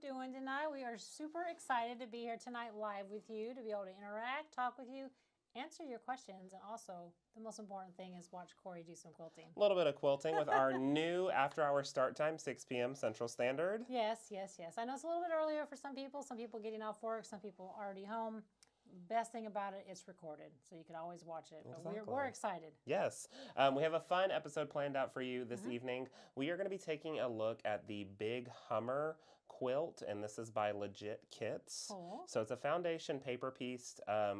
doing tonight? We are super excited to be here tonight live with you, to be able to interact, talk with you, answer your questions, and also the most important thing is watch Corey do some quilting. A little bit of quilting with our new after-hour start time, 6 p.m. Central Standard. Yes, yes, yes. I know it's a little bit earlier for some people getting off work, some people already home. Best thing about it, it's recorded, so you can always watch it. Exactly. But we're excited. Yes. We have a fun episode planned out for you this evening. We are going to be taking a look at the Big Hummer quilt, and this is by Legit Kits. Cool. So it's a foundation paper pieced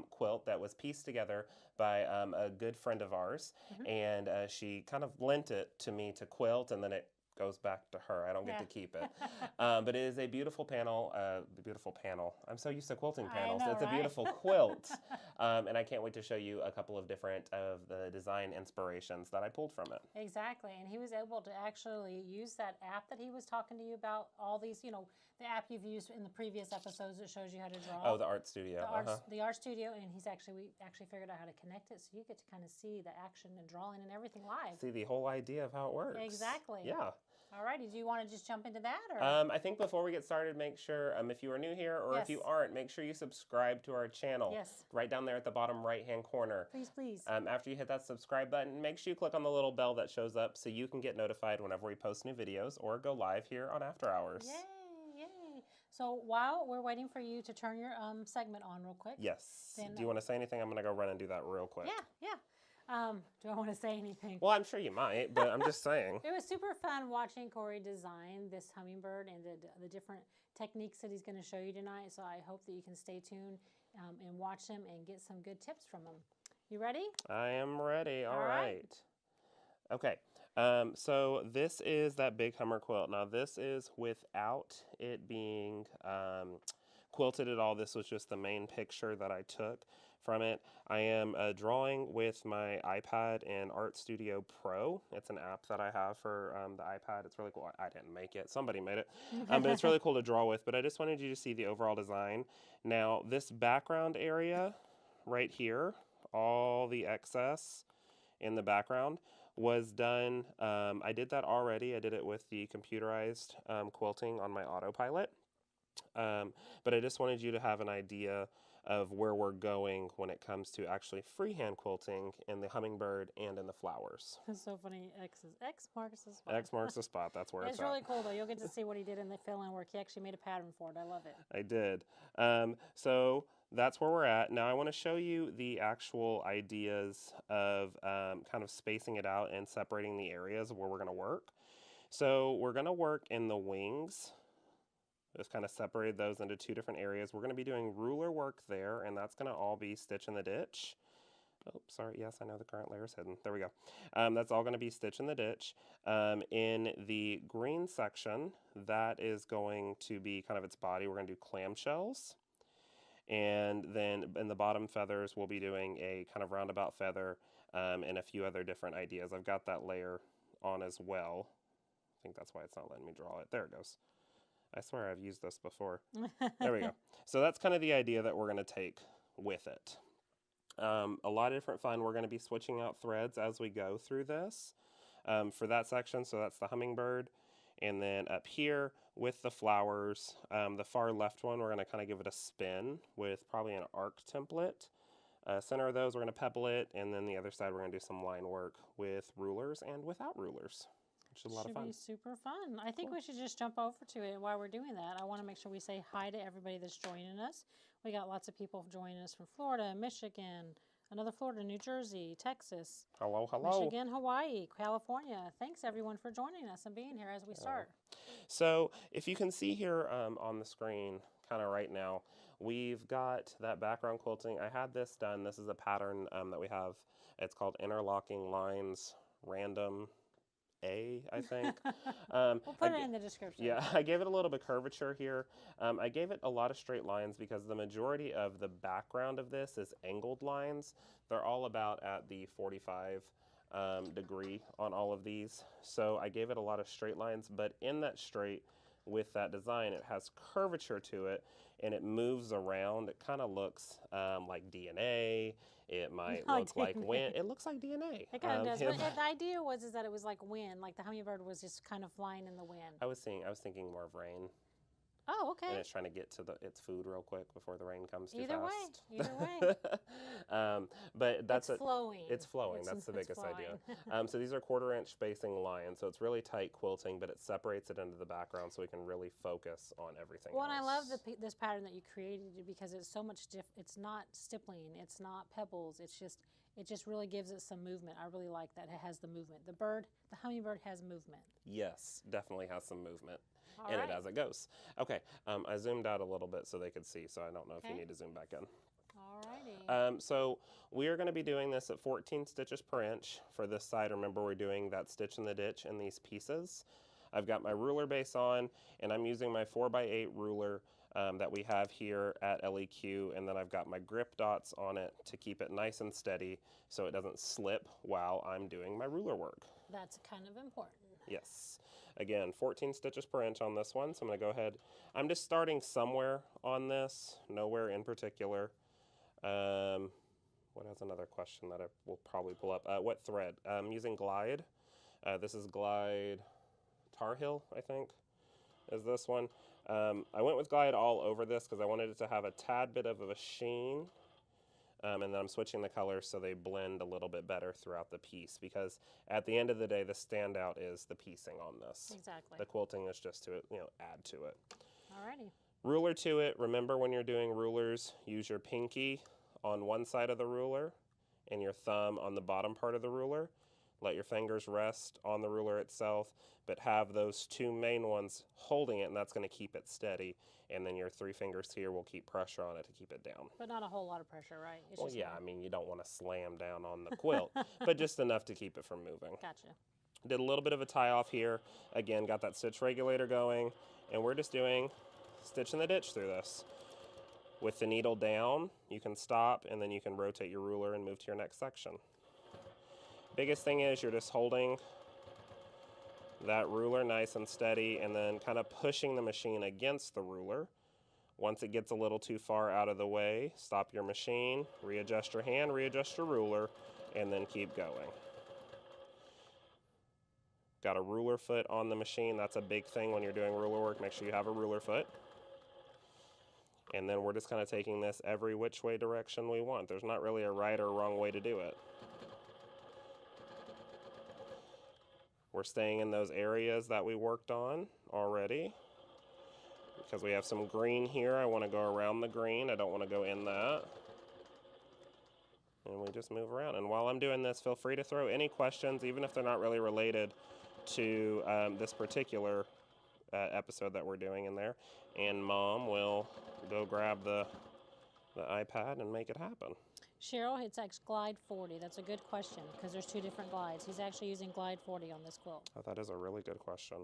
quilt that was pieced together by a good friend of ours, and she kind of lent it to me to quilt, and then it goes back to her. I don't get to keep it. But it is a beautiful panel. I'm so used to quilting panels. It's a beautiful quilt. And I can't wait to show you a couple of different of the design inspirations that I pulled from it. Exactly. And he was able to actually use that app that he was talking to you about, all these, the app you've used in the previous episodes that shows you how to draw. Oh, the Art Studio. The Art Studio, and we actually figured out how to connect it, so you get to kind of see the action and drawing and everything live. See the whole idea of how it works. Exactly. Yeah. All righty. Do you want to just jump into that? Or? I think before we get started, make sure, if you are new here or if you aren't, make sure you subscribe to our channel. Yes. Right down there at the bottom right-hand corner. Please, please. After you hit that subscribe button, make sure you click on the little bell that shows up so you can get notified whenever we post new videos or go live here on After Hours. Yay, yay. So while we're waiting for you to turn your segment on real quick. Yes. Do you want to say anything? I'm going to go run and do that real quick. Yeah. Do I want to say anything? Well, I'm sure you might, but I'm just saying. It was super fun watching Corey design this hummingbird and the different techniques that he's going to show you tonight. So I hope that you can stay tuned and watch him and get some good tips from him. You ready? I am ready. All right. Okay. So this is that Big Hummer quilt. Now this is without it being quilted at all. This was just the main picture that I took from it. I am drawing with my iPad in Art Studio Pro. It's an app that I have for the iPad. It's really cool. I didn't make it. Somebody made it. But it's really cool to draw with. But I just wanted you to see the overall design. Now, this background area right here, all the excess in the background was done. I did that already. I did it with the computerized quilting on my autopilot. But I just wanted you to have an idea of where we're going when it comes to actually freehand quilting in the hummingbird and in the flowers. It's so funny. X marks the spot. X marks the spot. That's where it's at. It's really cool, though. You'll get to see what he did in the fill-in work. He actually made a pattern for it. I love it. I did. So that's where we're at. Now I want to show you the actual ideas of kind of spacing it out and separating the areas of where we're going to work. So we're going to work in the wings. Just kind of separated those into two different areas. We're going to be doing ruler work there, and that's going to all be stitch in the ditch. Oh, sorry. Yes, I know the current layer is hidden. There we go. That's all going to be stitch in the ditch. In the green section, that is going to be kind of its body. We're going to do clamshells. And then in the bottom feathers, we'll be doing a kind of roundabout feather and a few other different ideas. I've got that layer on as well. I think that's why it's not letting me draw it. There it goes. I swear I've used this before. There we go. So that's kind of the idea that we're going to take with it. A lot of different fun. We're going to be switching out threads as we go through this for that section. So that's the hummingbird. And then up here with the flowers, the far left one, we're going to kind of give it a spin with probably an arc template. Center of those, we're going to pebble it. And then the other side, we're going to do some line work with rulers and without rulers. Which is a lot of fun. Should be super fun. I think we should just jump over to it while we're doing that. I want to make sure we say hi to everybody that's joining us. We got lots of people joining us from Florida, Michigan, another Florida, New Jersey, Texas. Hello, hello. Michigan, Hawaii, California. Thanks everyone for joining us and being here as we start. So if you can see here on the screen kind of right now, we've got that background quilting. I had this done. This is a pattern that we have. It's called Interlocking Lines Random I think. We'll put it in the description. Yeah, I gave it a little bit of curvature here. I gave it a lot of straight lines because the majority of the background of this is angled lines. They're all about at the 45 degree on all of these. So I gave it a lot of straight lines, but in that straight with that design, it has curvature to it and it moves around. It kind of looks like DNA. It might look like wind. It looks like DNA. It kind of does. But the idea was that it was like wind, like the hummingbird was just kind of flying in the wind. I was thinking more of rain. Oh, Okay. And it's trying to get to its food real quick before the rain comes too Either fast. Either way. But that's it's flowing. It's flowing. That's the biggest flowing. idea. So these are 1/4 inch spacing lines. So it's really tight quilting, but it separates it into the background so we can really focus on everything Well, else. and I love this pattern that you created because it's so much it's not stippling, it's not pebbles, it just really gives it some movement. I really like that it has the movement. The hummingbird has movement. Yes, definitely has some movement All in right. it as it goes. Okay, I zoomed out a little bit so they could see, so I don't know if you need to zoom back in. Alrighty. So we are going to be doing this at 14 stitches per inch for this side. Remember, we're doing that stitch in the ditch in these pieces. I've got my ruler base on, and I'm using my 4x8 ruler that we have here at LEQ, and then I've got my grip dots on it to keep it nice and steady so it doesn't slip while I'm doing my ruler work. That's kind of important. Yes. Again, 14 stitches per inch on this one, so I'm going to go ahead. I'm just starting somewhere on this, nowhere in particular. What has another question that I will probably pull up? What thread? I'm using Glide. This is Glide Tar Heel, I think, is this one. I went with Glide all over this because I wanted it to have a tad bit of a sheen. And then I'm switching the colors so they blend a little bit better throughout the piece, because at the end of the day, the standout is the piecing on this. Exactly. The quilting is just to, add to it. Alrighty. Ruler to it. Remember, when you're doing rulers, use your pinky on one side of the ruler and your thumb on the bottom part of the ruler. Let your fingers rest on the ruler itself, but have those two main ones holding it, and that's going to keep it steady. And then your 3 fingers here will keep pressure on it to keep it down. But not a whole lot of pressure, right? It's Well, just yeah, I mean, you don't want to slam down on the quilt, but just enough to keep it from moving. Gotcha. Did a little bit of a tie off here. Again, got that stitch regulator going, and we're just doing stitch in the ditch through this. With the needle down, you can stop, and then you can rotate your ruler and move to your next section. Biggest thing is you're just holding that ruler nice and steady, and then kind of pushing the machine against the ruler. Once it gets a little too far out of the way, stop your machine, readjust your hand, readjust your ruler, and then keep going. Got a ruler foot on the machine. That's a big thing when you're doing ruler work. Make sure you have a ruler foot. And then we're just kind of taking this every which way direction we want. There's not really a right or wrong way to do it. We're staying in those areas that we worked on already. Because we have some green here, I want to go around the green. I don't want to go in that. And we just move around. And while I'm doing this, feel free to throw any questions, even if they're not really related to this particular episode that we're doing in there. And Mom will go grab the iPad and make it happen. Cheryl, it's actually Glide 40. That's a good question because there's 2 different glides. He's actually using Glide 40 on this quilt. Oh, that is a really good question.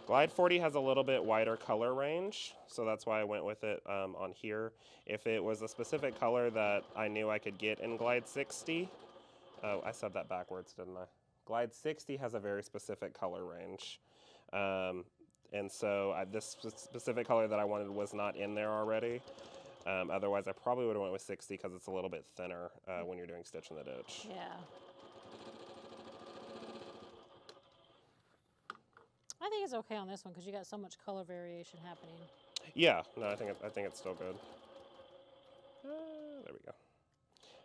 Glide 40 has a little bit wider color range, so that's why I went with it on here. If it was a specific color that I knew I could get in Glide 60, oh, I said that backwards, didn't I? Glide 60 has a very specific color range. And so this specific color that I wanted was not in there already. Otherwise, I probably would have went with 60 because it's a little bit thinner when you're doing stitch in the ditch. Yeah. I think it's okay on this one because you got so much color variation happening. Yeah, no, I think it's still good. There we go.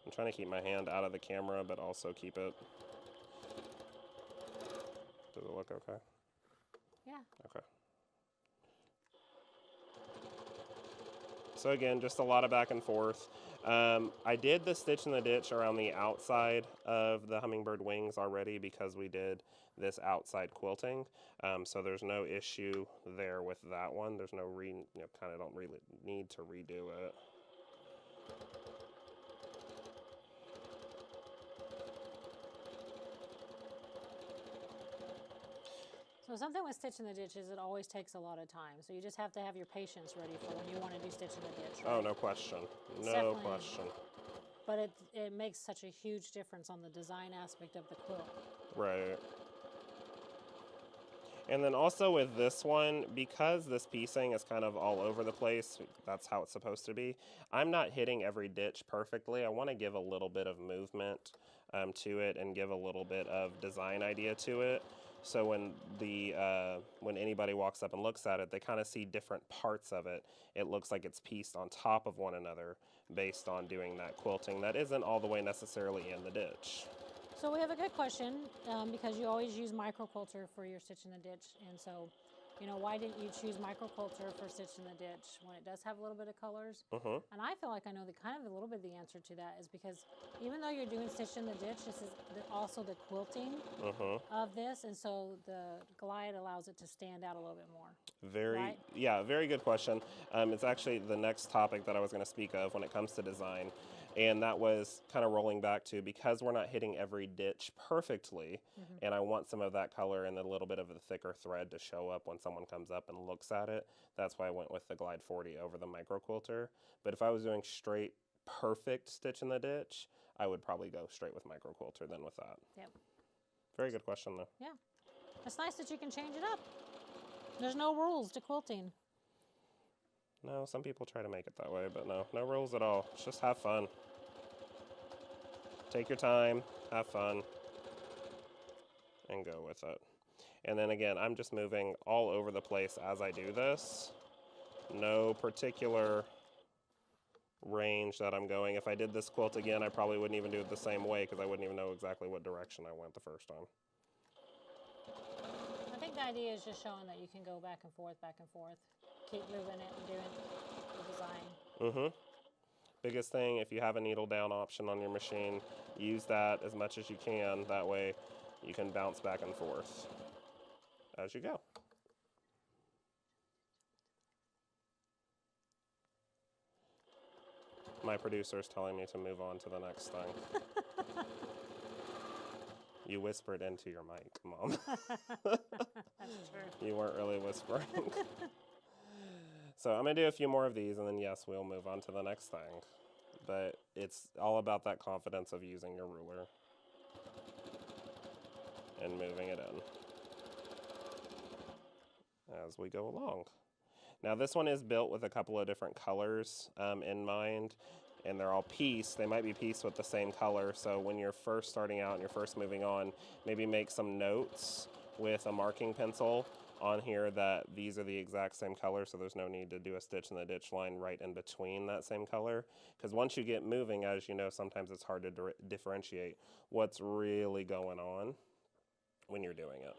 I'm trying to keep my hand out of the camera, but also keep it. Does it look okay? Yeah. Okay. So again, just a lot of back and forth. I did the stitch in the ditch around the outside of the hummingbird wings already because we did this outside quilting. So there's no issue there with that one. There's no kind of don't really need to redo it. So something with stitch in the ditch is it always takes a lot of time. So you just have to have your patience ready for when you want to do stitch in the ditch. Right? Oh, no question. No question. But it makes such a huge difference on the design aspect of the quilt. Right. And then also with this one, because this piecing is kind of all over the place, that's how it's supposed to be, I'm not hitting every ditch perfectly. I want to give a little bit of movement to it and give a little bit of design idea to it. So when anybody walks up and looks at it, they kind of see different parts of it. It looks like it's pieced on top of one another based on doing that quilting that isn't all the way necessarily in the ditch. So we have a good question because you always use microquilter for your stitch in the ditch, and so, you know, why didn't you choose microquilter for stitch in the ditch when it does have a little bit of colors? And I feel like I know the kind of a little bit of the answer to that is because even though you're doing stitch in the ditch, this is also the quilting of this, and so the glide allows it to stand out a little bit more. Very good question. It's actually the next topic that I was going to speak of when it comes to design. And that was kind of rolling back to, because we're not hitting every ditch perfectly, and I want some of that color and a little bit of the thicker thread to show up when someone comes up and looks at it. That's why I went with the Glide 40 over the micro quilter. But if I was doing straight perfect stitch in the ditch, I would probably go straight with micro quilter than with that. Yep. Very good question, though. Yeah. It's nice that you can change it up. There's no rules to quilting. No, some people try to make it that way, but no rules at all. Just have fun. Take your time, have fun, and go with it. And then again, I'm just moving all over the place as I do this. No particular range that I'm going. If I did this quilt again, I probably wouldn't even do it the same way because I wouldn't even know exactly what direction I went the first time. I think the idea is just showing that you can go back and forth, keep moving it and doing the design. Biggest thing, if you have a needle down option on your machine, use that as much as you can. That way you can bounce back and forth as you go. My producer is telling me to move on to the next thing. You whispered into your mic, Mom. That's true. You weren't really whispering. So I'm going to do a few more of these, and then yes, we'll move on to the next thing. But it's all about that confidence of using your ruler and moving it in as we go along. Now this one is built with a couple of different colors in mind, and they're all pieced. They might be pieced with the same color, so when you're first starting out and you're first moving on, maybe make some notes with a marking pencil on here that these are the exact same color, so there's no need to do a stitch in the ditch line right in between that same color, because once you get moving, as you know, sometimes it's hard to differentiate what's really going on when you're doing it.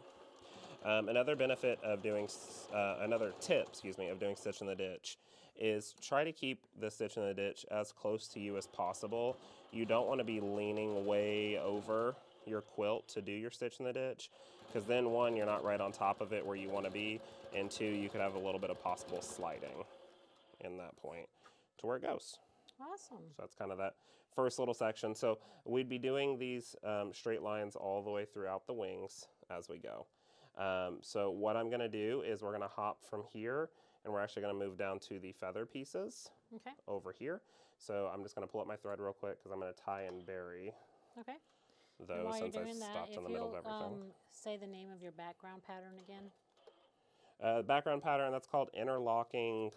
Another benefit of doing, another tip, of doing stitch in the ditch is try to keep the stitch in the ditch as close to you as possible. You don't want to be leaning way over your quilt to do your stitch in the ditch, because then one, you're not right on top of it where you want to be, and two, you could have a little bit of possible sliding in that point to where it goes. Awesome. So that's kind of that first little section. So we'd be doing these straight lines all the way throughout the wings as we go. So what I'm going to do is we're going to hop from here, and we're actually going to move down to the feather pieces over here. So I'm just going to pull up my thread real quick because I'm going to tie and bury those since I stopped in the middle of everything. Say the name of your background pattern again. Background pattern, that's called interlocking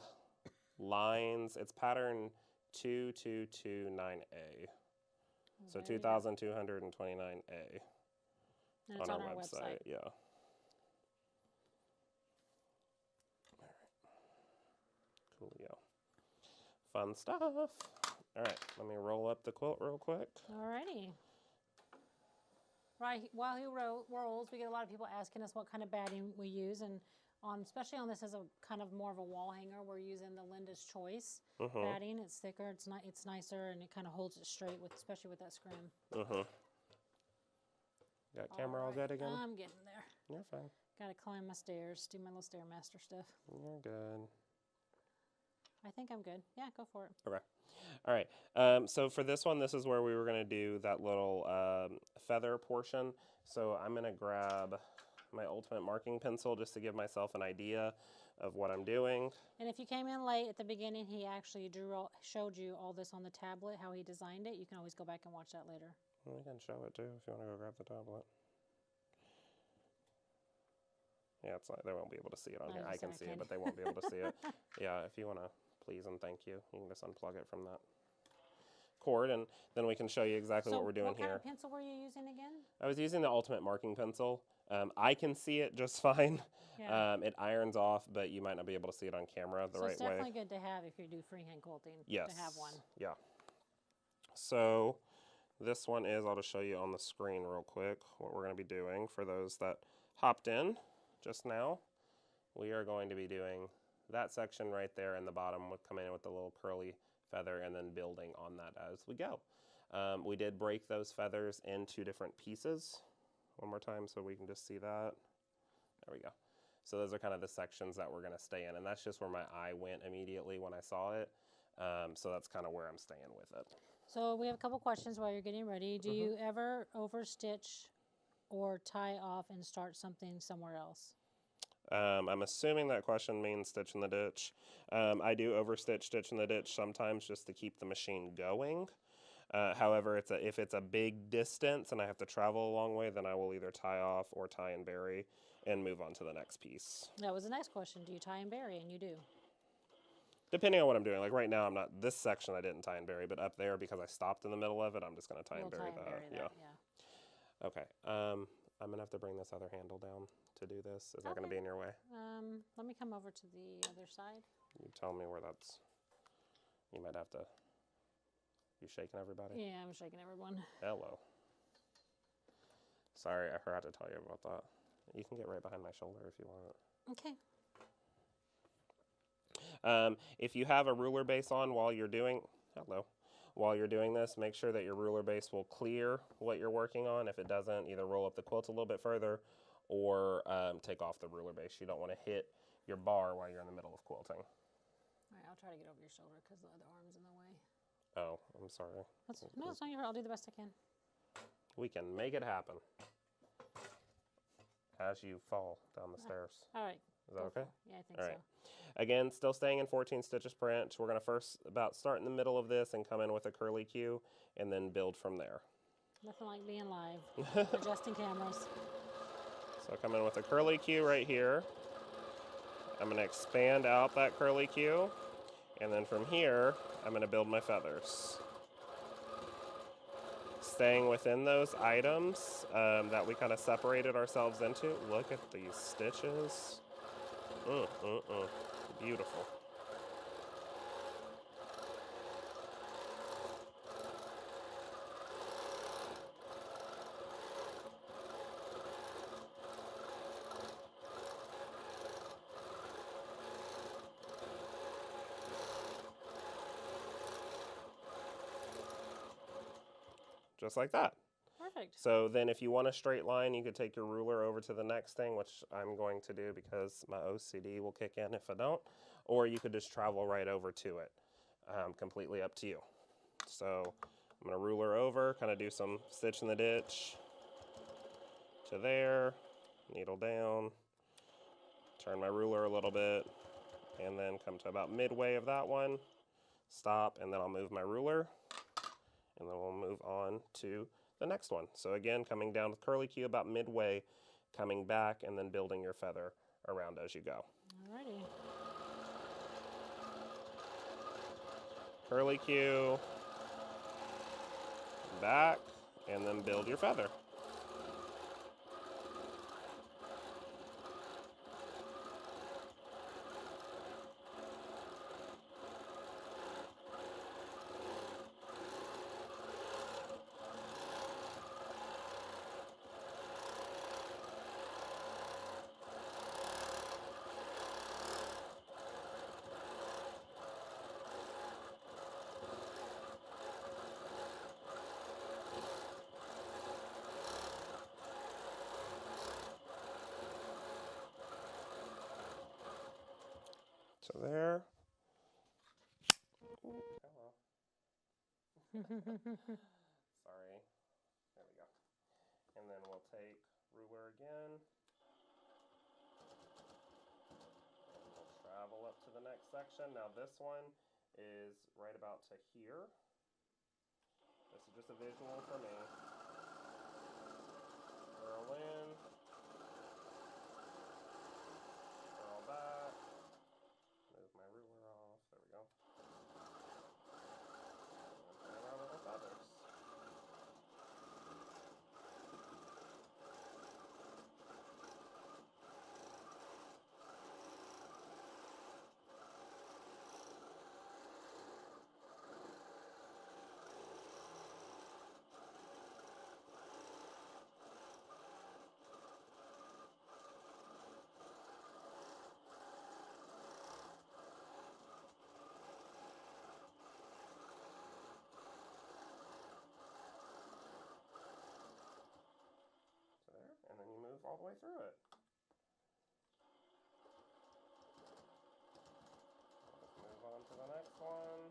lines. It's pattern 2229A. So 2229A on our website. Yeah. Coolio. Fun stuff. All right, let me roll up the quilt real quick. Alrighty. Right, while he rolls, we get a lot of people asking us what kind of batting we use, and especially on this as a kind of more of a wall hanger, we're using the Linda's Choice batting. It's thicker, it's nicer, and it kind of holds it straight, especially with that scrim. Got camera all good again? I'm getting there. You're fine. Got to climb my stairs, do my little Stairmaster stuff. You're good. I think I'm good. Yeah, go for it. Okay. All right. So for this one, this is where we were going to do that little feather portion. So I'm going to grab my ultimate marking pencil just to give myself an idea of what I'm doing. And if you came in late at the beginning, he actually showed you all this on the tablet, how he designed it. You can always go back and watch that later. We can show it too if you want to go grab the tablet. Yeah, it's like they won't be able to see it on here. I can see it, but they won't be able to see it. Yeah, if you want to please and thank you, you can just unplug it from that. cord, and then we can show you exactly what we're doing what kind here. of pencil were you using again? I was using the Ultimate Marking Pencil. I can see it just fine. Yeah. It irons off, but you might not be able to see it on camera the right way. So it's definitely good to have if you do freehand quilting. Yes. To have one. Yeah. So this one is, I'll just show you on the screen real quick what we're going to be doing for those that hopped in just now. We are going to be doing that section right there in the bottom, with coming in with the little curly feather and then building on that as we go. We did break those feathers into different pieces. One more time so we can just see that. There we go. So those are kind of the sections that we're going to stay in, and that's just where my eye went immediately when I saw it. So that's kind of where I'm staying with it. So we have a couple questions while you're getting ready. Do you ever overstitch or tie off and start something somewhere else? I'm assuming that question means stitch in the ditch. I do overstitch, stitch in the ditch sometimes just to keep the machine going. However, if it's a big distance and I have to travel a long way, then I will either tie off or tie and bury and move on to the next piece. That was the next question. Do you tie and bury? And you do. Depending on what I'm doing. Like right now, I'm not, this section I didn't tie and bury, but up there, because I stopped in the middle of it, I'm just going to tie and bury that. Yeah. Okay. I'm going to have to bring this other handle down to do this. Is that going to be in your way? Let me come over to the other side. You tell me where that's, you might have to, you shaking everybody? Yeah, I'm shaking everyone. Hello. Sorry, I forgot to tell you about that. You can get right behind my shoulder if you want. Okay. If you have a ruler base on while you're doing, while you're doing this, make sure that your ruler base will clear what you're working on. If it doesn't, either roll up the quilt a little bit further or take off the ruler base. You don't want to hit your bar while you're in the middle of quilting. All right, I'll try to get over your shoulder because the other arm's in the way. Oh, I'm sorry. No, it's not your fault. I'll do the best I can. We can make it happen as you fall down the stairs. All right. Is that okay? Yeah, I think All so. right. Again, still staying in 14 stitches per inch. We're going to first about start in the middle of this and come in with a curly Q and then build from there. Nothing like being live. Adjusting cameras. So come in with a curly Q right here. I'm going to expand out that curly Q, and then from here, I'm going to build my feathers. Staying within those items that we kind of separated ourselves into. Look at these stitches. Beautiful. Just like that. Perfect. So then if you want a straight line, you could take your ruler over to the next thing, which I'm going to do because my OCD will kick in if I don't. Or you could just travel right over to it. Completely up to you. So I'm going to ruler over, kind of do some stitch in the ditch to there, needle down, turn my ruler a little bit, and then come to about midway of that one, stop, and then I'll move my ruler, and then we'll move on to the next one. So again, coming down with curly Q about midway, coming back, and then building your feather around as you go. Alrighty. Curly Q, back, and then build your feather. So there. Ooh, hello. Sorry. There we go. And then we'll take ruler again. And we'll travel up to the next section. Now this one is right about to here. This is just a visual for me. Curl in. Curl back. Move my ruler off. There we go. And turn around and all the way through it. Let's move on to the next one.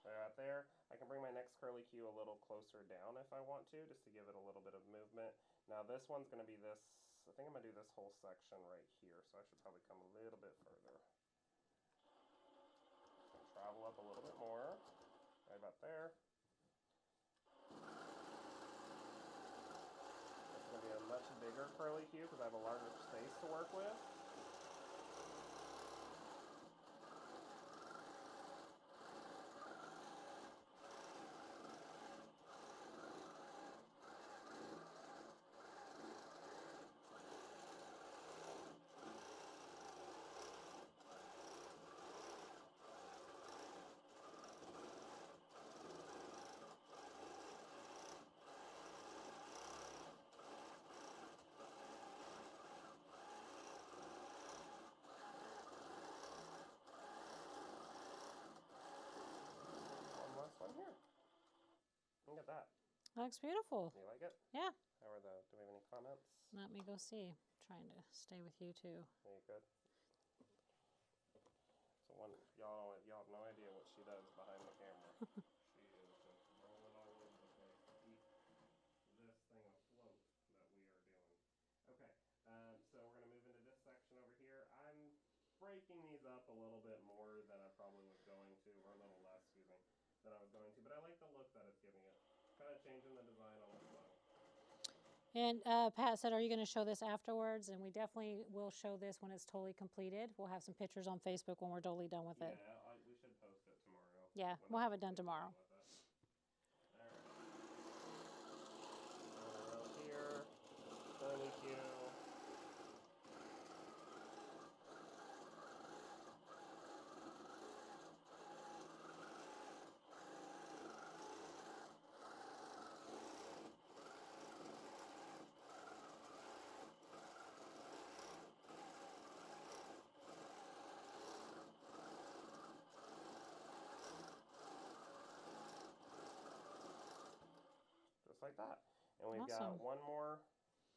Right there. I can bring my next curly Q a little closer down if I want to, just to give it a little bit of movement. Now this one's going to be this, I think I'm going to do this whole section right here, so I should probably come a little bit further. And travel up a little bit more, right about there. It's going to be a much bigger curly Q because I have a larger space to work with. One here. Look at that. That looks beautiful. You like it? Yeah. How are the, do we have any comments? Let me go see. I'm trying to stay with you too. Are you good? So one, y'all have no idea what she does behind the camera. She is just rolling all over the place to keep this thing afloat that we are doing. Okay, so we're going to move into this section over here. I'm breaking these up a little bit more than I probably was going to, or a little less, excuse me, than I was going to, but I like the look that it's giving it. Kind of changing the design on the flow. And Pat said, are you going to show this afterwards? And we definitely will show this when it's totally completed. We'll have some pictures on Facebook when we're totally done with it. Yeah, we should post it tomorrow. Yeah, we'll have it done tomorrow. All right. Here, curly Q. Like that. And we've got one more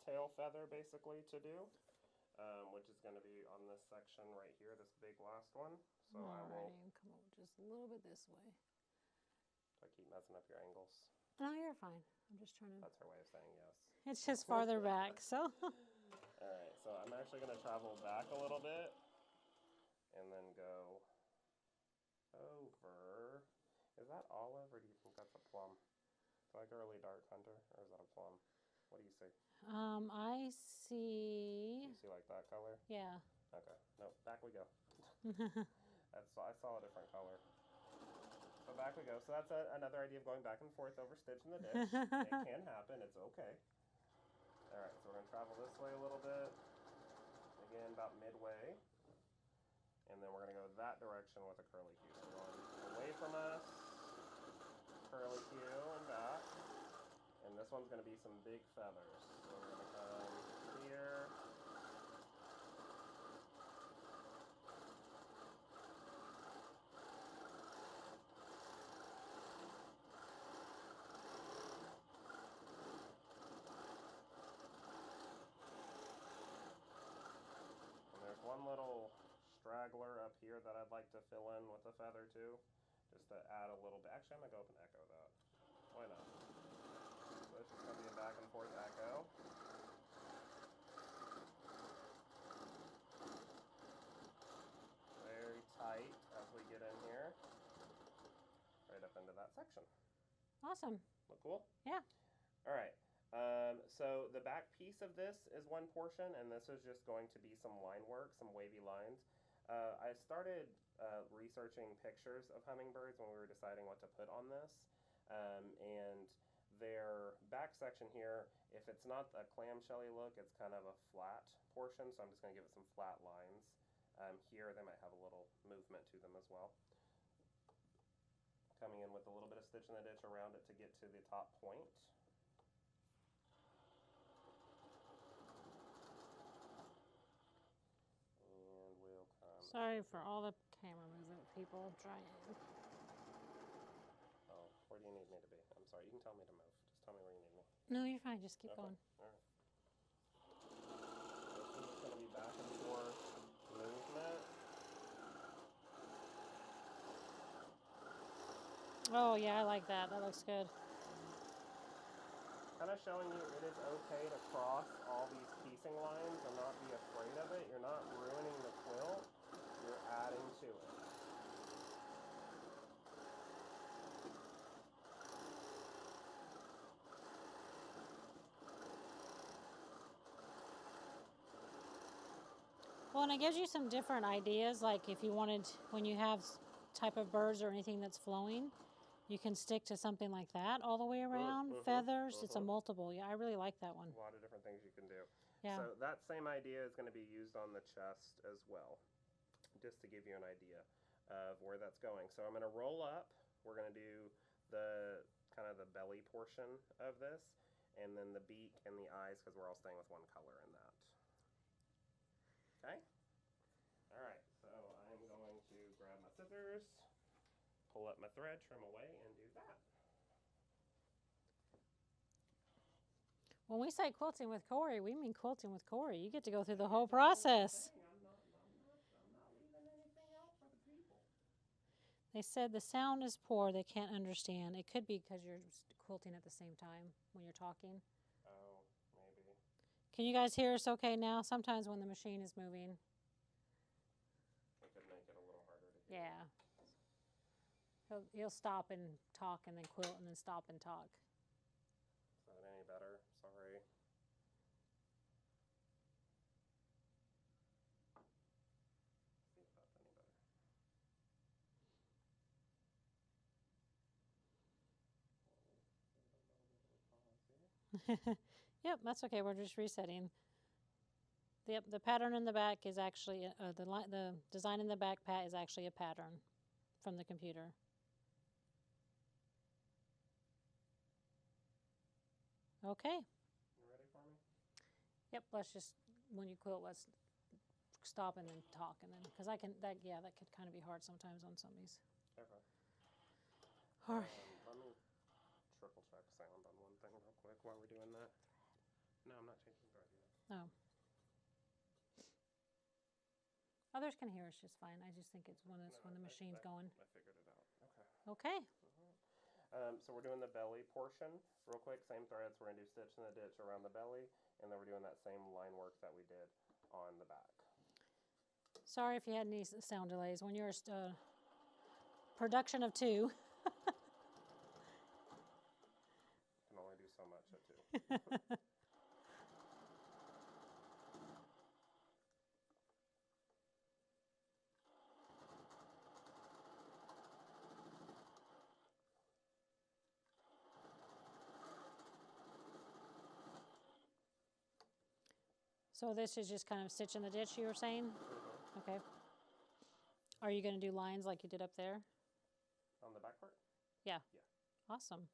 tail feather basically to do, which is going to be on this section right here, this big last one. So I will come over just a little bit this way. I keep messing up your angles. No, you're fine. I'm just trying to. That's her way of saying yes. It's just farther back, so. All right, so I'm actually going to travel back a little bit and then go over. Is that olive or do you think that's a plum? Like a really dark hunter, or is that a plum? What do you see? I see. You see like that color? Yeah. Okay. No, back we go. I saw a different color. So back we go. So that's another idea of going back and forth over stitch in the ditch. It can happen. It's okay. All right. So we're gonna travel this way a little bit. Again, about midway. And then we're gonna go that direction with a curly Q. So going away from us. Curly Q and back, and this one's going to be some big feathers. So we're going to come here, and there's one little straggler up here that I'd like to fill in with a feather too. Just to add a little bit. Actually, I'm going to go up and echo that. Why not? So it's just going to be a back and forth echo. Very tight as we get in here. Right up into that section. Awesome. Look cool? Yeah. All right. So the back piece of this is one portion, and this is just going to be some line work, some wavy lines. I started researching pictures of hummingbirds when we were deciding what to put on this, and their back section here, if it's not a clamshelly look, it's kind of a flat portion, so I'm just going to give it some flat lines. Here they might have a little movement to them as well. Coming in with a little bit of stitch in the ditch around it to get to the top point. Sorry for all the camera movement, people. Trying. Oh, where do you need me to be? I'm sorry. You can tell me to move. Just tell me where you need me. No, you're fine. Just keep going. All right. back and forth movement. Oh, yeah, I like that. That looks good. Kind of showing you it is okay to cross all these piecing lines and not be afraid of it. You're not ruining the quilt. You're adding to it. Well, and it gives you some different ideas. Like if you wanted, when you have type of birds or anything that's flowing, you can stick to something like that all the way around. Feathers, it's a multiple. Yeah, I really like that one. A lot of different things you can do. Yeah. So that same idea is going to be used on the chest as well, just to give you an idea of where that's going. So I'm going to roll up. We're going to do the kind of the belly portion of this, and then the beak and the eyes, because we're all staying with one color in that. Okay? All right, so I'm going to grab my scissors, pull up my thread, trim away, and do that. When we say quilting with Corey, we mean quilting with Corey. You get to go through the whole process. I'm not leaving anything out for the people. They said the sound is poor. They can't understand. It could be because you're quilting at the same time when you're talking. Oh, maybe. Can you guys hear us okay now? Sometimes when the machine is moving. It could make it a little harder to hear. Yeah. He'll stop and talk and then quilt and then stop and talk. Is that any better? Sorry. See if that's any better. Yep, that's okay. We're just resetting. The pattern in the back is actually, the design in the back, Pat, is actually a pattern from the computer. Okay. You ready for me? Yep, let's just, when you quilt, let's stop and then talk. And then, because that could kind of be hard sometimes on some of these. Okay. All right. Let me triple check sound on one thing real quick while we're doing that. No, I'm not changing thread yet. Oh. Others can hear us just fine. I just think it's when the machine's going. I figured it out. Okay. Okay. So we're doing the belly portion real quick. Same threads. We're going to do stitch in the ditch around the belly, and then we're doing that same line work that we did on the back. Sorry if you had any sound delays. When you're a production of two. Can only do so much at two. So this is just kind of stitch in the ditch, you were saying? Okay. Are you going to do lines like you did up there? On the back part? Yeah. Yeah. Awesome.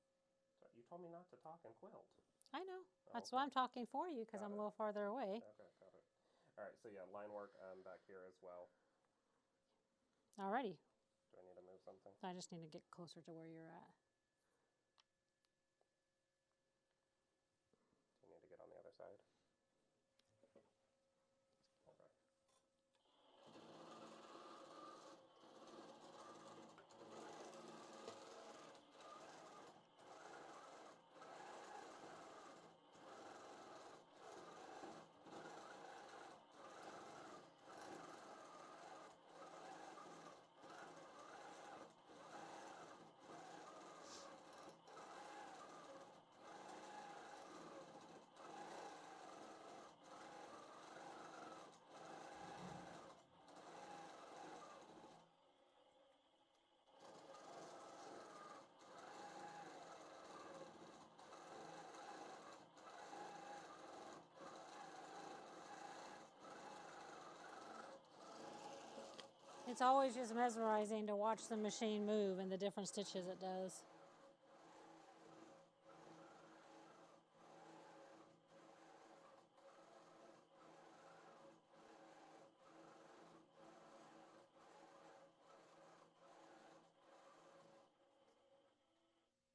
So you told me not to talk and quilt. I know. Oh, That's okay. why I'm talking for you, because I'm a little farther away. Okay, got it. All right, so yeah, line work back here as well. Alrighty. Do I need to move something? I just need to get closer to where you're at. Do you need to get on the other side? Okay. It's always just mesmerizing to watch the machine move and the different stitches it does.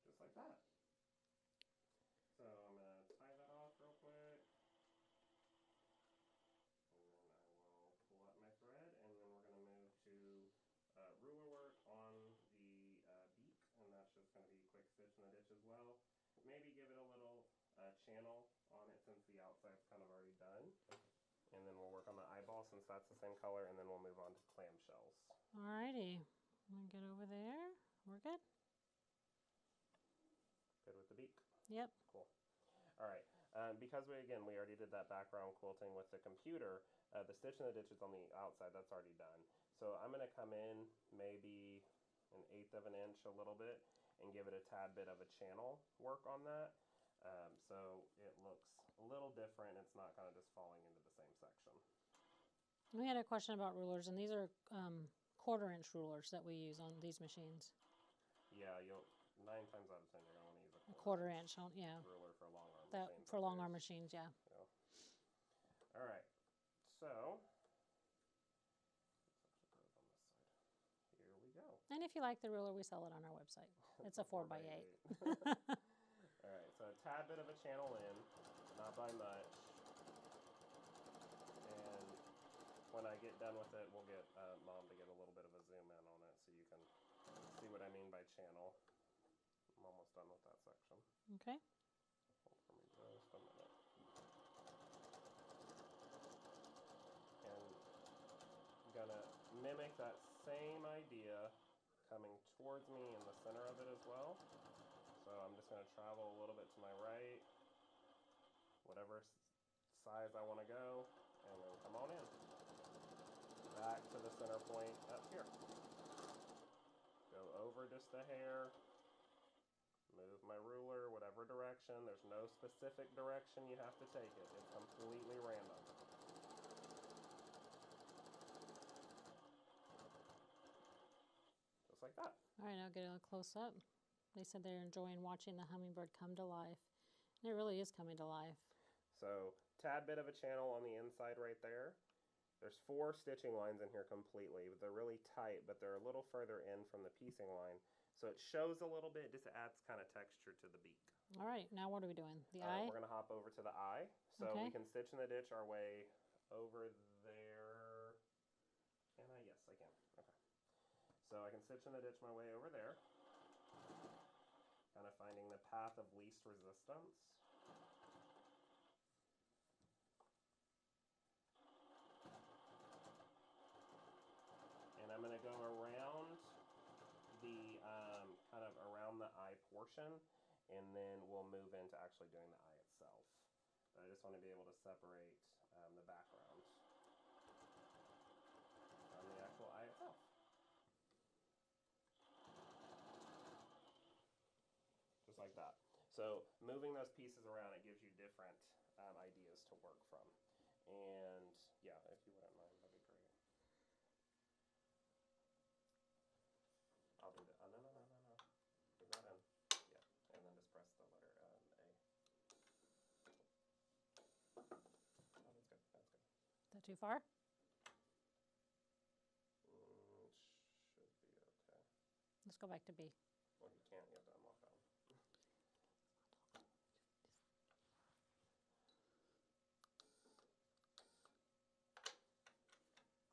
Just like that. So I'm going to tie that off real quick. And then stitch in the ditch as well. Maybe give it a little channel on it since the outside's kind of already done. And then we'll work on the eyeball since that's the same color, and then we'll move on to clamshells. Alrighty. I'm going to get over there. We're good? Good with the beak? Yep. Cool. All right. Because we already did that background quilting with the computer, the stitch in the ditch is on the outside. That's already done. So I'm going to come in maybe 1/8 of an inch, a little bit, and give it a tad bit of a channel work on that. So it looks a little different. It's not kind of just falling into the same section. We had a question about rulers, and these are 1/4-inch rulers that we use on these machines. Yeah, 9 times out of 10 you're going to want to use a 1/4-inch, yeah. ruler for long arm That machines. for long arm machines, yeah. All right, so here we go. And if you like the ruler, we sell it on our website. It's a 4x8. All right, so a tad bit of a channel in, not by much. And when I get done with it, we'll get Mom to get a little bit of a zoom in on it so you can see what I mean by channel. I'm almost done with that section. Okay. Hold for me just a minute. And I'm gonna mimic that same idea coming towards me in the center of it as well. So I'm just going to travel a little bit to my right, whatever size I want to go, and then come on in. Back to the center point up here. Go over just a hair, move my ruler whatever direction. There's no specific direction you have to take it. It's completely random. Just like that. All right, I'll get a close up. They said they're enjoying watching the hummingbird come to life. And it really is coming to life. So, tad bit of a channel on the inside right there. There's 4 stitching lines in here completely. They're really tight, but they're a little further in from the piecing line. So it shows a little bit, just adds kind of texture to the beak. All right, now what are we doing? The eye? We're going to hop over to the eye. So Okay. we can stitch in the ditch our way over there. Can I? Yes, I can. Okay. So I can stitch in the ditch my way over there. Kind of finding the path of least resistance. And I'm going to go around the, kind of around the eye portion, and then we'll move into actually doing the eye itself. But I just want to be able to separate the background from the actual eye itself. Just like that. So moving those pieces around, it gives you different ideas to work from. And yeah, if you wouldn't mind, that'd be great. I'll do that. Oh, no. Put that in. Yeah, and then just press the letter A. Oh, that's good. That's good. Is that too far? Should be okay. Let's go back to B. Well, you can't. You have to unlock that one.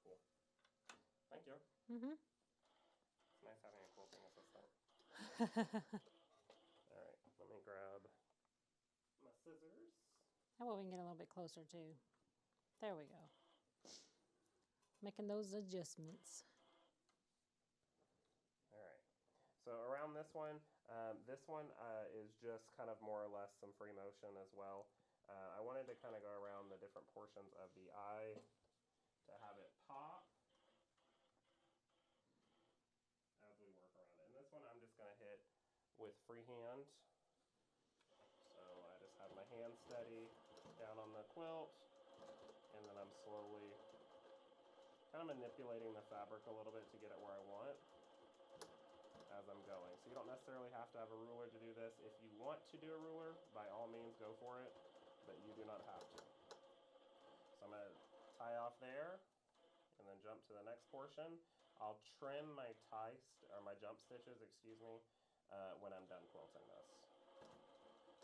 Cool. Thank you. Mm-hmm. It's nice having a quilting assistant. All right, let me grab my scissors. How about we can get a little bit closer too? There we go. Making those adjustments. All right, so around this one is just kind of more or less some free motion as well. I wanted to kind of go around the different portions of the eye to have it pop as we work around it. And this one I'm just going to hit with freehand. So I just have my hand steady down on the quilt, and then I'm slowly kind of manipulating the fabric a little bit to get it where I want as I'm going. So you don't necessarily have to have a ruler to do this. If you want to do a ruler, by all means go for it, but you do not have to. So I'm going to tie off there and then jump to the next portion. I'll trim my my jump stitches, when I'm done quilting this.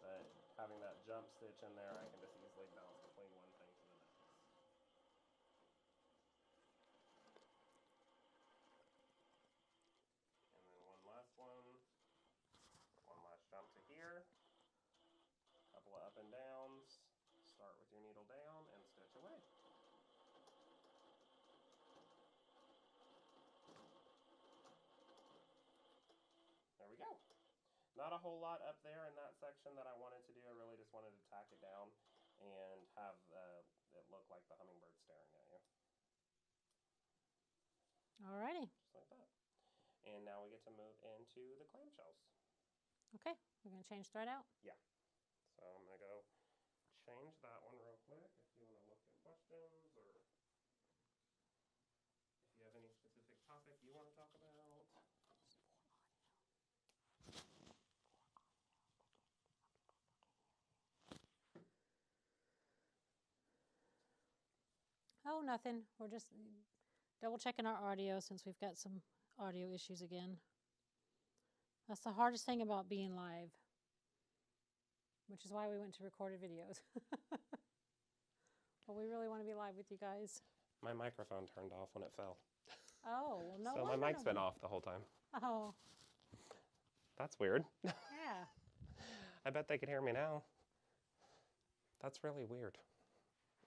But having that jump stitch in there, I can just easily bounce between one thing to the next. And then one last we go. Not a whole lot up there in that section that I wanted to do. I really just wanted to tack it down and have it look like the hummingbird staring at you. Alrighty. Just like that. And now we get to move into the clamshells. Okay, we're going to change thread out? Yeah. So I'm going to go change that one real quick if you want to look at questions or if you have any specific topic you want to talk about. Oh, nothing. We're just double checking our audio since we've got some audio issues again. That's the hardest thing about being live, which is why we went to recorded videos. But we really want to be live with you guys. My microphone turned off when it fell. Oh, well, no So wonder. my mic's been off the whole time. Oh. That's weird. Yeah. I bet they could hear me now. That's really weird.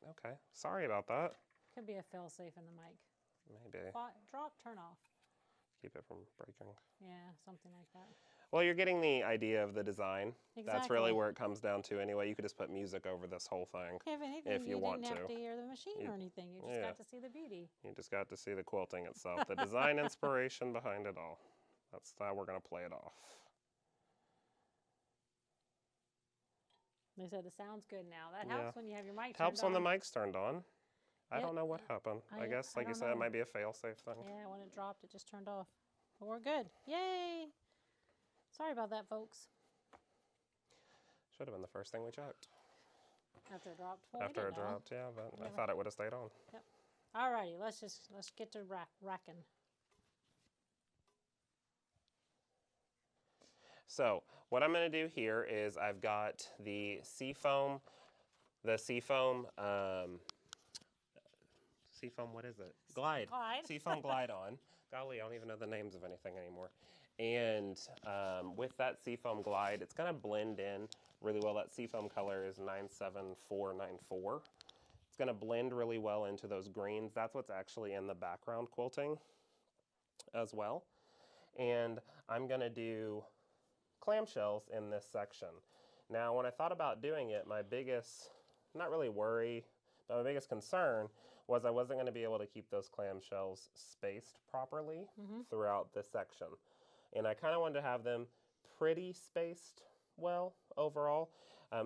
Okay, sorry about that. Could be a fail-safe in the mic. Maybe. Drop, turn off. Keep it from breaking. Yeah, something like that. Well, you're getting the idea of the design. Exactly. That's really where it comes down to anyway. You could just put music over this whole thing. If anything, if you want didn't have to hear the machine or anything. You just got to see the beauty. You just got to see the quilting itself. The design inspiration behind it all. That's how we're going to play it off. They said the sound's good now. That helps when you have your mic turned Helps when on. the mic's turned on. I don't know what happened. I guess, like you said, it might be a fail-safe thing. Yeah, when it dropped, it just turned off. But we're good. Yay! Sorry about that, folks. Should have been the first thing we checked. After it dropped? Well, After it dropped, yeah, but I thought it would have stayed on. Yep. Alrighty, let's get to racking. So what I'm going to do here is I've got the seafoam, what is it? Glide. Seafoam glide on. Golly, I don't even know the names of anything anymore. And with that seafoam glide, it's going to blend in really well. That seafoam color is 97494. It's going to blend really well into those greens. That's what's actually in the background quilting as well. And I'm going to do clamshells in this section. Now, when I thought about doing it, my biggest, not really worry, but my biggest concern was I wasn't going to be able to keep those clamshells spaced properly throughout this section. And I kind of wanted to have them pretty spaced well overall.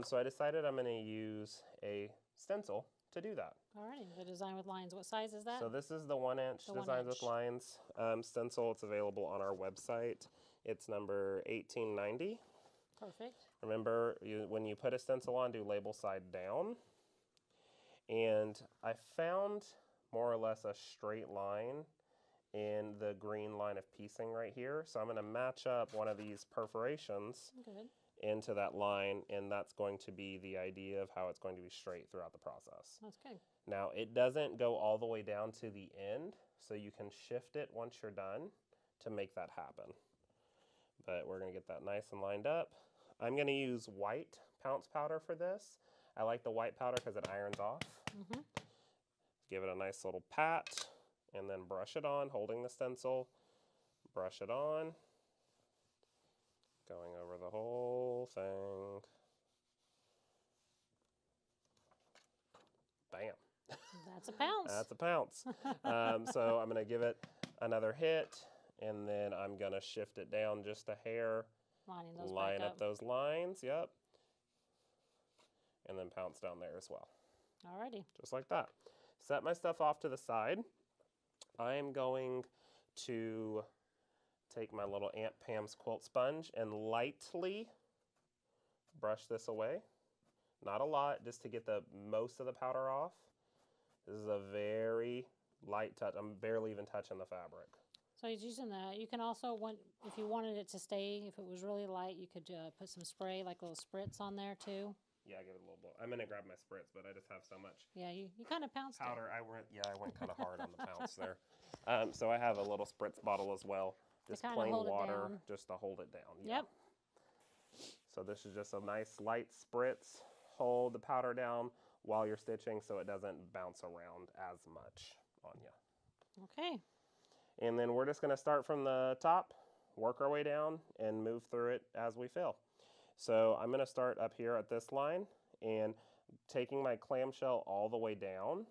So I decided I'm going to use a stencil to do that. Alrighty, the design with lines. What size is that? So this is the 1-inch Designs with Lines stencil. It's available on our website. It's number 1890. Perfect. Remember, when you put a stencil on, do label side down. And I found more or less a straight line in the green line of piecing right here. So I'm going to match up one of these perforations into that line, and that's going to be the idea of how it's going to be straight throughout the process. That's good. Now, it doesn't go all the way down to the end, so you can shift it once you're done to make that happen. But we're going to get that nice and lined up. I'm going to use white pounce powder for this. I like the white powder because it irons off. Give it a nice little pat, and then brush it on, holding the stencil. Brush it on. Going over the whole thing. Bam. That's a pounce. That's a pounce. So I'm going to give it another hit, and then I'm going to shift it down just a hair. Line up those lines, yep. And then pounce down there as well. Alrighty. Just like that. Set my stuff off to the side. I am going to take my little Aunt Pam's quilt sponge and lightly brush this away. Not a lot, just to get the most of the powder off. This is a very light touch. I'm barely even touching the fabric. So he's using that. You can also, if you wanted it to stay, if it was really light, you could put some spray, like little spritz on there too. Yeah, give it a little blow. I'm going to grab my spritz, but I just have so much you kind of pounced powder. I went kind of hard on the pounce there. So I have a little spritz bottle as well. Just plain water, just to hold it down. Yeah. Yep. So this is just a nice light spritz. Hold the powder down while you're stitching so it doesn't bounce around as much on you. Okay. And then we're just going to start from the top work our way down and move through it as we feel. So I'm going to start up here at this line and taking my clamshell all the way down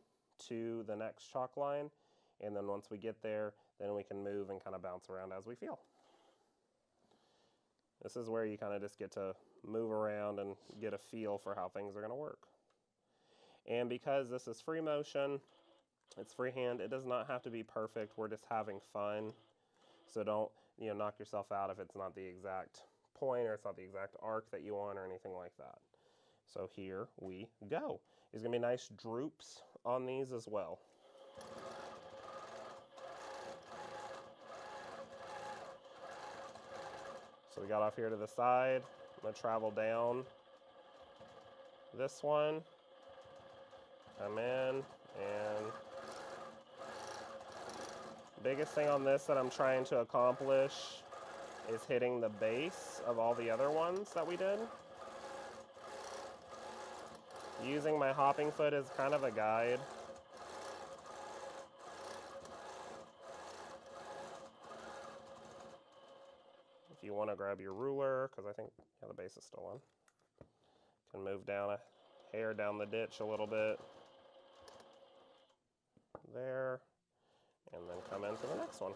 to the next chalk line, and then once we get there, then we can move and kind of bounce around as we feel. This is where you kind of just get to move around and get a feel for how things are going to work. And because this is free motion, it's freehand, it does not have to be perfect. We're just having fun. So don't, knock yourself out if it's not the exact point or it's not the exact arc that you want or anything like that. So here we go. There's going to be nice droops on these as well. So we got off here to the side. I'm going to travel down this one, come in, and biggest thing on this that I'm trying to accomplish is hitting the base of all the other ones that we did. Using my hopping foot as kind of a guide. If you want to grab your ruler, because I think the base is still on, can move down a hair down the ditch a little bit. There. And then come into the next one.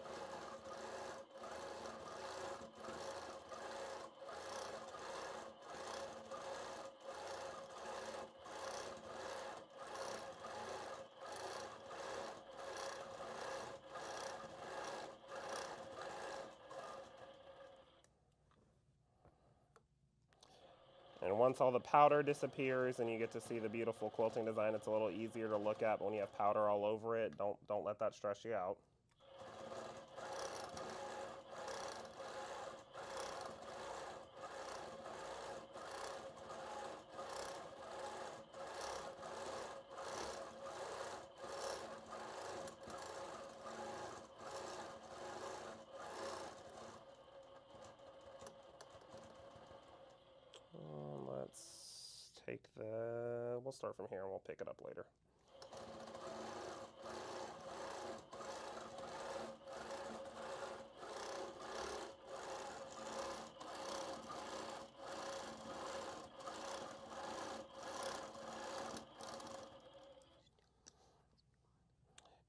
And once all the powder disappears and you get to see the beautiful quilting design, it's a little easier to look at. But when you have powder all over it, don't let that stress you out. We'll start from here and we'll pick it up later.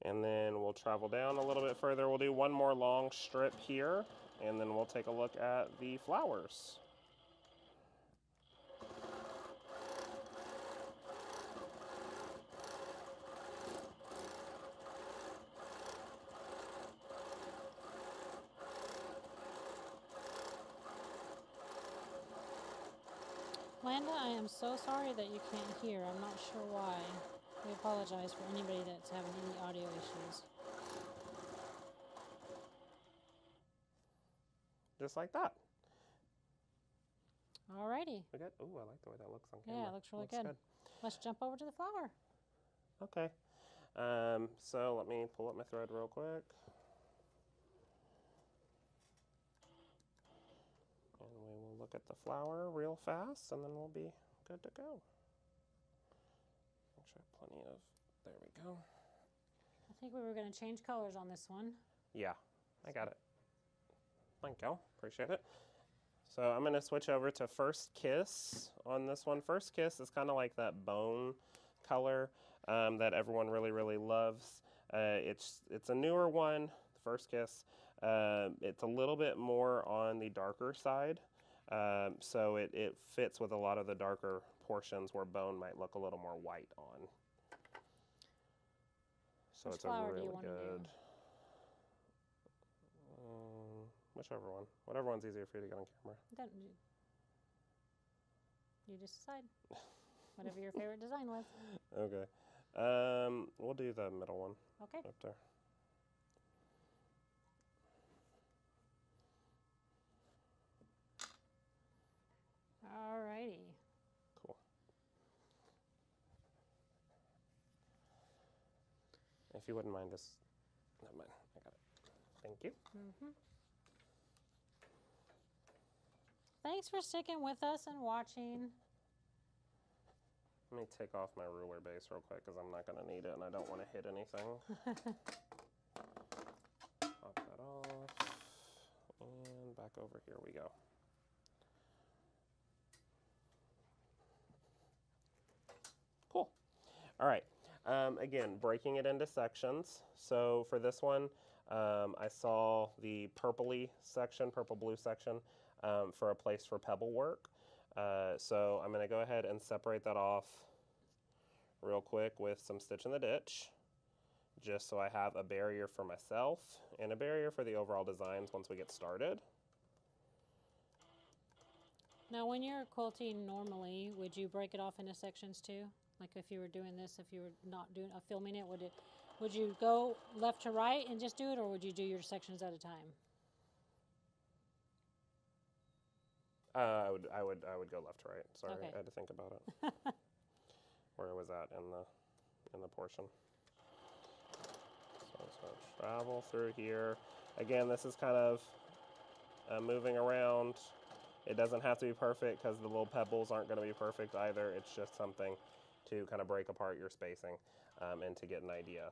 And then we'll travel down a little bit further. We'll do one more long strip here, and then we'll take a look at the flowers. Landa, I am so sorry that you can't hear. I'm not sure why. We apologize for anybody that's having any audio issues. Just like that. Alrighty. We got, ooh, I like the way that looks on camera. Yeah, it looks really good. Let's jump over to the flower. Okay. So let me pull up my thread real quick. And we will look at the flower real fast, and then we'll be good to go. Actually, I have plenty of, there we go. I think we were going to change colors on this one. Yeah, I got it. Thank you, appreciate it. So I'm going to switch over to First Kiss on this one. First Kiss is kind of like that bone color that everyone really loves. It's a newer one, First Kiss. It's a little bit more on the darker side, so it fits with a lot of the darker portions where bone might look a little more white on. So Which it's a flower really do you want good. to do? Whichever one. Whatever one's easier for you to get on camera. Don't you just decide. Whatever your favorite design was. Okay. We'll do the middle one. Okay. Up there. Alrighty. Cool. If you wouldn't mind just, never mind, I got it. Thank you. Thanks for sticking with us and watching. Let me take off my ruler base real quick because I'm not going to need it and I don't want to hit anything. Pop that off and back over. Here we go. Cool. All right. Again, breaking it into sections. So for this one, I saw the purple-blue section for a place for pebble work. So I'm going to go ahead and separate that off real quick with some stitch in the ditch, just so I have a barrier for myself and a barrier for the overall designs once we get started. Now, when you're quilting normally, would you break it off into sections too? Like if you were doing this, if you were not filming it, would you go left to right and just do it, or would you do your sections at a time? I would go left to right. Sorry, Okay. I had to think about it. Where was that in the portion? So I'm just going to travel through here. Again, this is kind of moving around. It doesn't have to be perfect because the little pebbles aren't going to be perfect either. It's just something to kind of break apart your spacing and to get an idea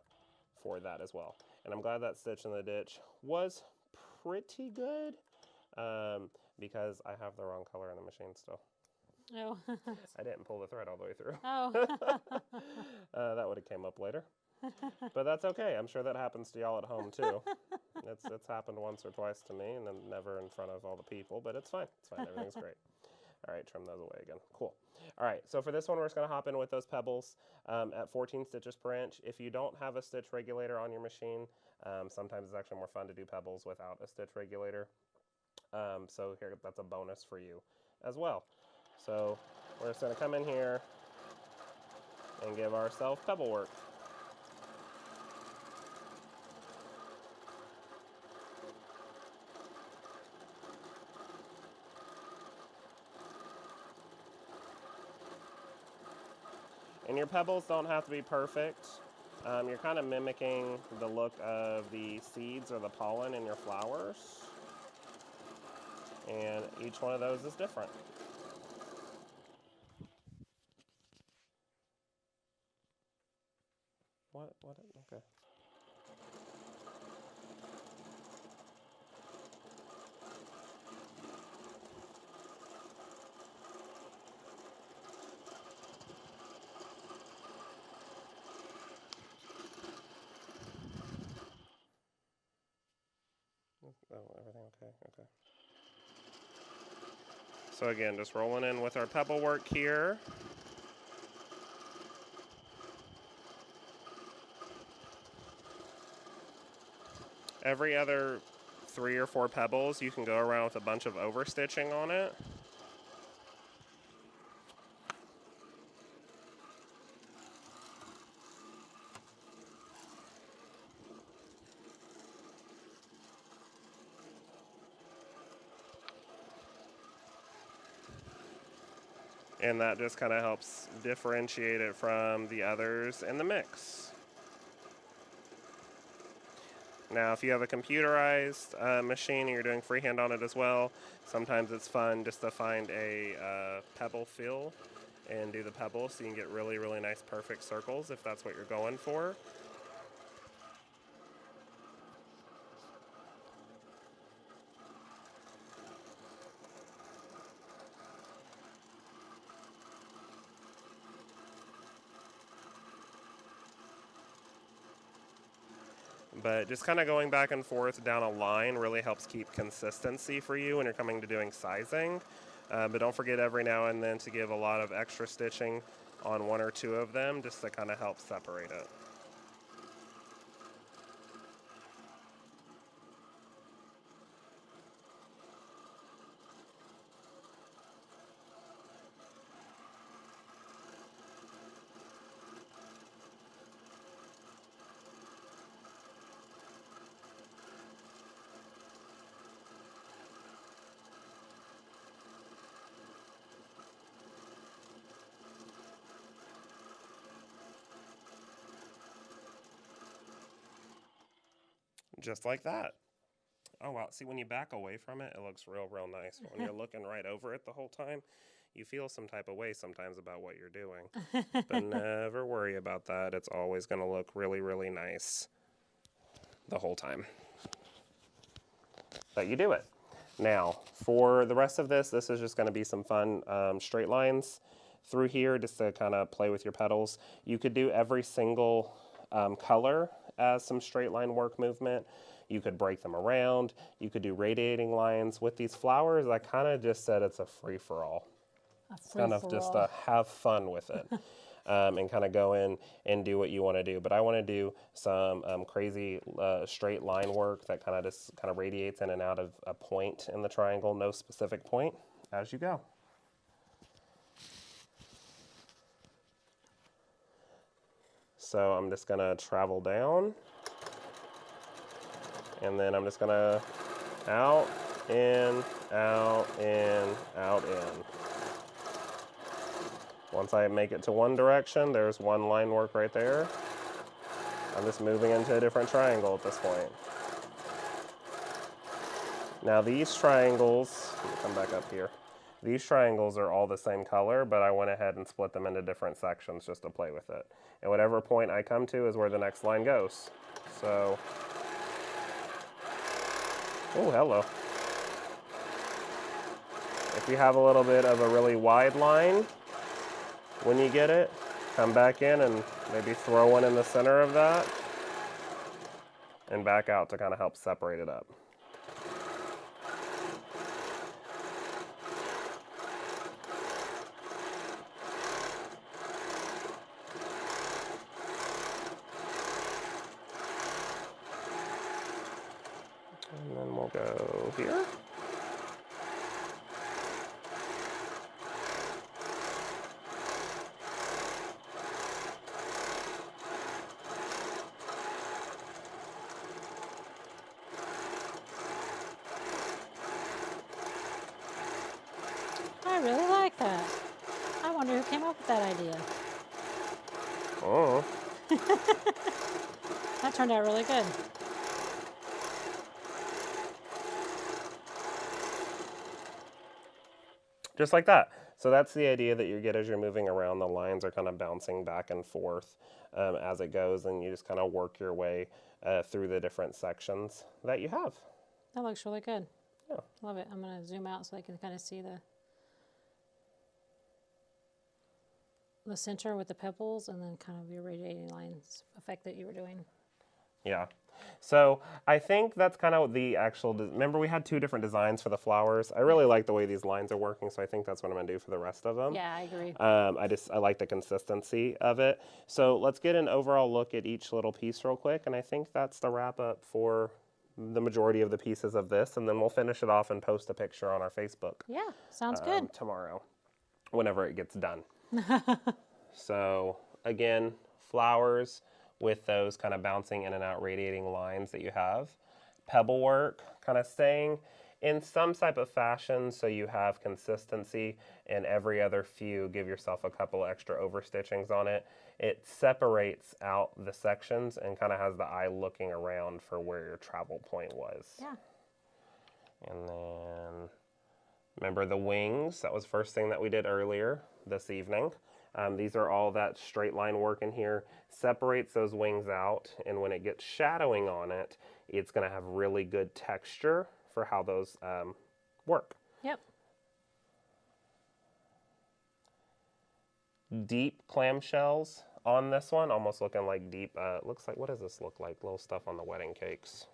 for that as well. And I'm glad that stitch in the ditch was pretty good because I have the wrong color in the machine still. Oh. I didn't pull the thread all the way through. Oh. That would have came up later. But that's okay. I'm sure that happens to y'all at home too. It's happened once or twice to me, and then never in front of all the people, but it's fine. It's fine. Everything's great. All right, trim those away again. Cool. All right, so for this one, we're just going to hop in with those pebbles at 14 stitches per inch. If you don't have a stitch regulator on your machine, sometimes it's actually more fun to do pebbles without a stitch regulator. So here, that's a bonus for you as well. So we're just going to come in here and give ourselves pebble work. And your pebbles don't have to be perfect. You're kind of mimicking the look of the seeds or the pollen in your flowers. And each one of those is different. What? Okay. Oh, everything okay? Okay. So again, just rolling in with our pebble work here. Every other 3 or 4 pebbles, you can go around with a bunch of overstitching on it. And that just kind of helps differentiate it from the others in the mix. Now, if you have a computerized machine and you're doing freehand on it as well, sometimes it's fun just to find a pebble fill and do the pebbles so you can get really, really nice perfect circles if that's what you're going for. But just kind of going back and forth down a line really helps keep consistency for you when you're coming to doing sizing. But don't forget every now and then to give a lot of extra stitching on 1 or 2 of them just to kind of help separate it. Just like that. Oh, wow. See, when you back away from it, it looks real, real nice. But when you're looking right over it the whole time, you feel some type of way sometimes about what you're doing. But never worry about that. It's always going to look really, really nice the whole time that you do it. Now, for the rest of this is just going to be some fun straight lines through here just to kind of play with your petals. You could do every single color as some straight line work movement. You could break them around. You could do radiating lines. With these flowers, I kind of just said it's a free-for-all. Kind of just have fun with it. And kind of go in and do what you want to do. But I want to do some crazy straight line work that kind of just kind of radiates in and out of a point in the triangle, no specific point, as you go. So I'm just going to travel down, and then I'm just going to out, in, out, in, out, in. Once I make it to one direction, there's one line work right there. I'm just moving into a different triangle at this point. Now these triangles, let me come back up here. These triangles are all the same color, but I went ahead and split them into different sections just to play with it. And whatever point I come to is where the next line goes. So, oh, hello. If you have a little bit of a really wide line, when you get it, come back in and maybe throw one in the center of that and back out to kind of help separate it up. And then we'll go here. I really like that. I wonder who came up with that idea. Oh. That turned out really good. Just like that. So that's the idea that you get as you're moving around. The lines are kind of bouncing back and forth as it goes, and you just kind of work your way through the different sections that you have. That looks really good. Yeah. Love it. I'm going to zoom out so I can kind of see the center with the pebbles and then kind of your radiating lines effect that you were doing. Yeah. So I think that's kind of the actual, remember we had two different designs for the flowers. I really like the way these lines are working, so I think that's what I'm going to do for the rest of them. Yeah, I agree. I like the consistency of it. So let's get an overall look at each little piece real quick, and I think that's the wrap up for the majority of the pieces of this, and then we'll finish it off and post a picture on our Facebook. Yeah, sounds good. Tomorrow, whenever it gets done. So again, flowers with those kind of bouncing in and out radiating lines that you have. Pebble work, kind of staying in some type of fashion so you have consistency, and every other few give yourself a couple extra overstitchings on it. It separates out the sections and kind of has the eye looking around for where your travel point was. Yeah. And then remember the wings, that was the first thing that we did earlier this evening. These are all that straight line work in here, separates those wings out, and when it gets shadowing on it, it's going to have really good texture for how those work. Yep. Deep clamshells on this one, almost looking like deep, looks like, what does this look like? Little stuff on the wedding cakes.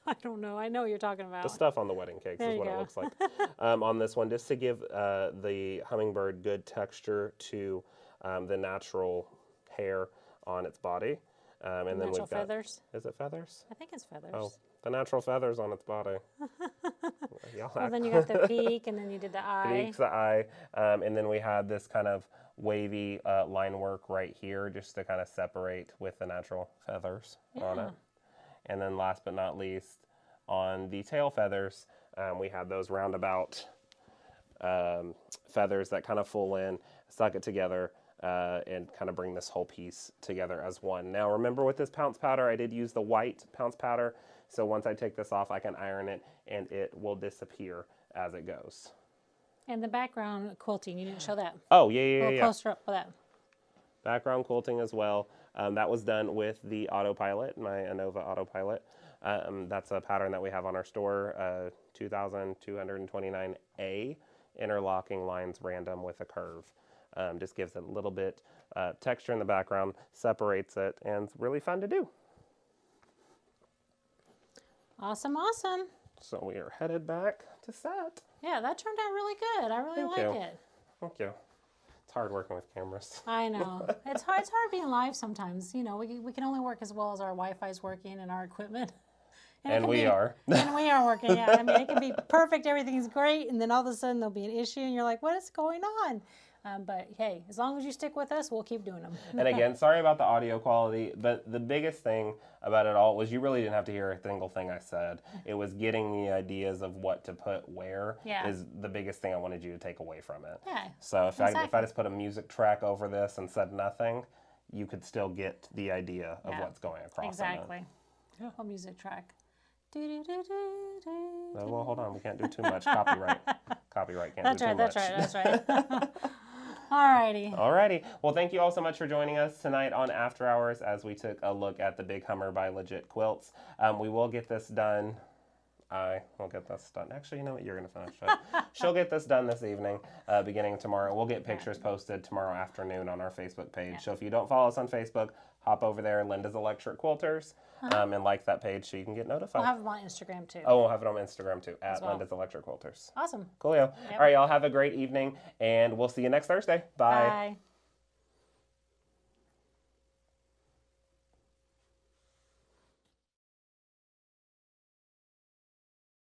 I don't know. I know what you're talking about. The stuff on the wedding cakes is what it looks like. On this one, just to give the hummingbird good texture to the natural hair on its body. And then natural we've got, feathers. Is it feathers? I think it's feathers. Oh, the natural feathers on its body. Well, then you got the beak, and then you did the eye. Beak's the eye. And then we had this kind of wavy line work right here just to kind of separate with the natural feathers on it. And then last but not least, on the tail feathers, we have those roundabout feathers that kind of full in, suck it together, and kind of bring this whole piece together as one. Now remember with this pounce powder, I did use the white pounce powder, so once I take this off, I can iron it, and it will disappear as it goes. And the background quilting, you didn't show that. Oh, yeah. A little closer up for that. Background quilting as well. That was done with the autopilot, my Innova autopilot. That's a pattern that we have on our store, 2229A, interlocking lines random with a curve. Just gives it a little bit texture in the background, separates it, and it's really fun to do. Awesome, awesome. So we are headed back to set. Yeah, that turned out really good. I really like it. Thank you. It's hard working with cameras. I know. It's hard being live sometimes. You know, we can only work as well as our Wi-Fi's working and our equipment. And we are. And we are working, yeah. I mean, it can be perfect, everything's great, and then all of a sudden there'll be an issue, and you're like, what is going on? But hey, as long as you stick with us, we'll keep doing them. And again, sorry about the audio quality, but the biggest thing about it all was you really didn't have to hear a single thing I said. It was getting the ideas of what to put where is the biggest thing I wanted you to take away from it. Yeah. So if I just put a music track over this and said nothing, you could still get the idea of what's going across. Exactly. A music track. Well, hold on. We can't do too much. Copyright. Copyright can't do too much. That's right. Alrighty. Alrighty. Well, thank you all so much for joining us tonight on After Hours as we took a look at the Big Hummer by Legit Quilts. We will get this done. I will get this done. Actually, you know what? You're going to finish it. She'll get this done this evening, beginning tomorrow. We'll get pictures posted tomorrow afternoon on our Facebook page. So if you don't follow us on Facebook, hop over there, Linda's Electric Quilters, and like that page so you can get notified. We'll have them on Instagram too. Oh, we'll have it on Instagram too, at Linda's Electric Quilters. Awesome. Coolio. All right, y'all have a great evening, and we'll see you next Thursday. Bye. Bye.